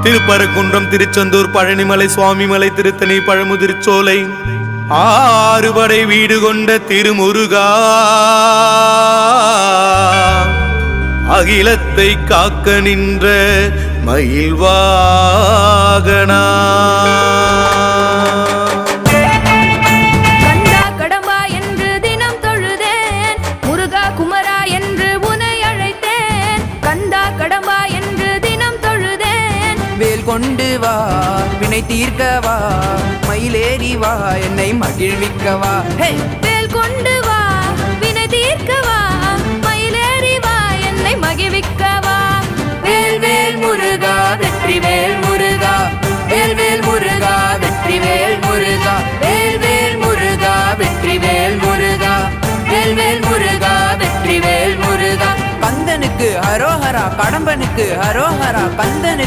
திருப்பரங்குன்றம், திருச்செந்தூர், பழனிமலை, சுவாமிமலை, திருத்தணி, பழமுதிர்ச்சோலை, ஆறுபடை வீடு கொண்ட திருமுருகா, அகிலத்தை காக்க நின்ற மயில் வாகனா. கண்டா கடம்பா என்று தினம் தொழுதேன், முருகா குமரா என்று உனை அழைத்தேன். கண்டா கடம்பா என்று தினம் தொழுதேன். வேல் கொண்டு வா வினை தீர்க்கவா, மயிலேறி வா என்னை மகிழ்விக்கவா. வேல் கொண்டு வா வினை தீர்க்கவா, மயிலேறி வா என்னை மகிழ்விக்கவா. வேல் வேல் முருகா வெற்றி வேல் முருகா, வேல் வேல் முருகா வெற்றி வேல் முருகா, வேல் வேல் முருகா வெற்றி வேல் முருகா, வேல் வேல் முருகா வெற்றி வேல் முருகா. கந்தனுக்கு ஹரோஹரா, கடம்பனுக்கு ஹரோஹரா, கந்தனுக்கு